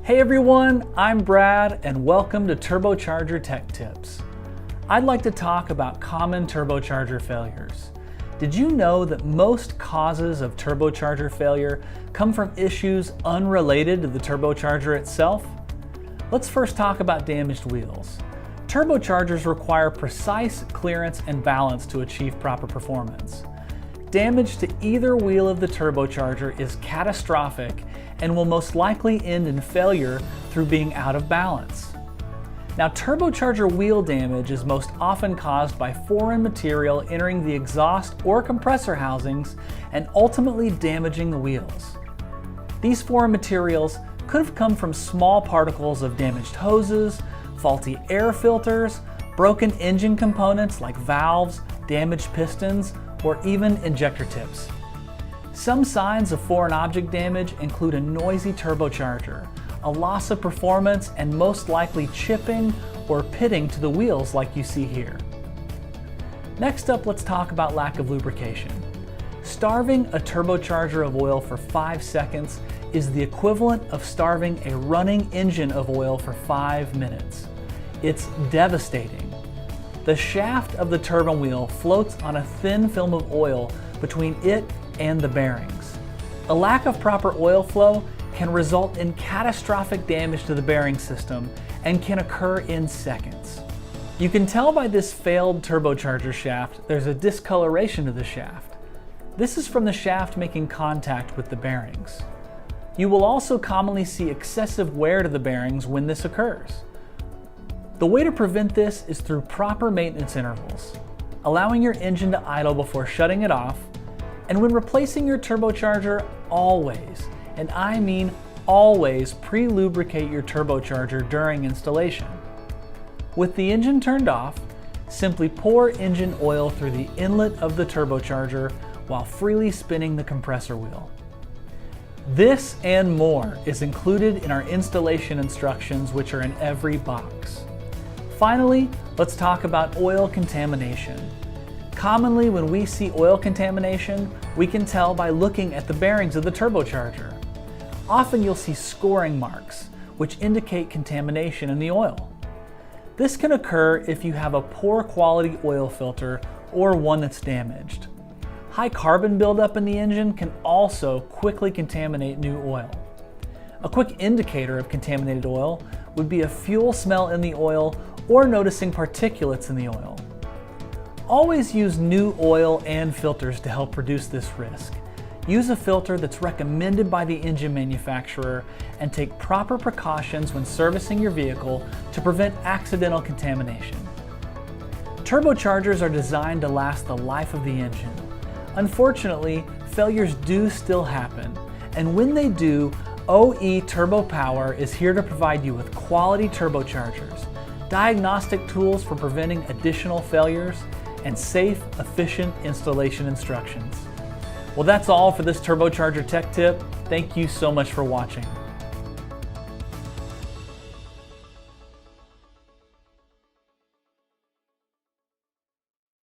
Hey everyone, I'm Brad and welcome to Turbocharger Tech Tips. I'd like to talk about common turbocharger failures. Did you know that most causes of turbocharger failure come from issues unrelated to the turbocharger itself? Let's first talk about damaged wheels. Turbochargers require precise clearance and balance to achieve proper performance. Damage to either wheel of the turbocharger is catastrophic and will most likely end in failure through being out of balance. Now, turbocharger wheel damage is most often caused by foreign material entering the exhaust or compressor housings and ultimately damaging the wheels. These foreign materials could have come from small particles of damaged hoses, faulty air filters, broken engine components like valves, damaged pistons, or even injector tips. Some signs of foreign object damage include a noisy turbocharger, a loss of performance, and most likely chipping or pitting to the wheels like you see here. Next up, let's talk about lack of lubrication. Starving a turbocharger of oil for 5 seconds is the equivalent of starving a running engine of oil for 5 minutes. It's devastating. The shaft of the turbine wheel floats on a thin film of oil between it and the bearings. A lack of proper oil flow can result in catastrophic damage to the bearing system and can occur in seconds. You can tell by this failed turbocharger shaft there's a discoloration to the shaft. This is from the shaft making contact with the bearings. You will also commonly see excessive wear to the bearings when this occurs. The way to prevent this is through proper maintenance intervals, allowing your engine to idle before shutting it off, and when replacing your turbocharger, always, and I mean always, pre-lubricate your turbocharger during installation. With the engine turned off, simply pour engine oil through the inlet of the turbocharger while freely spinning the compressor wheel. This and more is included in our installation instructions, which are in every box. Finally, let's talk about oil contamination. Commonly, when we see oil contamination, we can tell by looking at the bearings of the turbocharger. Often you'll see scoring marks, which indicate contamination in the oil. This can occur if you have a poor quality oil filter or one that's damaged. High carbon buildup in the engine can also quickly contaminate new oil. A quick indicator of contaminated oil would be a fuel smell in the oil or noticing particulates in the oil. Always use new oil and filters to help reduce this risk. Use a filter that's recommended by the engine manufacturer and take proper precautions when servicing your vehicle to prevent accidental contamination. Turbochargers are designed to last the life of the engine. Unfortunately, failures do still happen, and when they do, OE TurboPower is here to provide you with quality turbochargers, diagnostic tools for preventing additional failures, and safe, efficient installation instructions. Well, that's all for this turbocharger tech tip. Thank you so much for watching.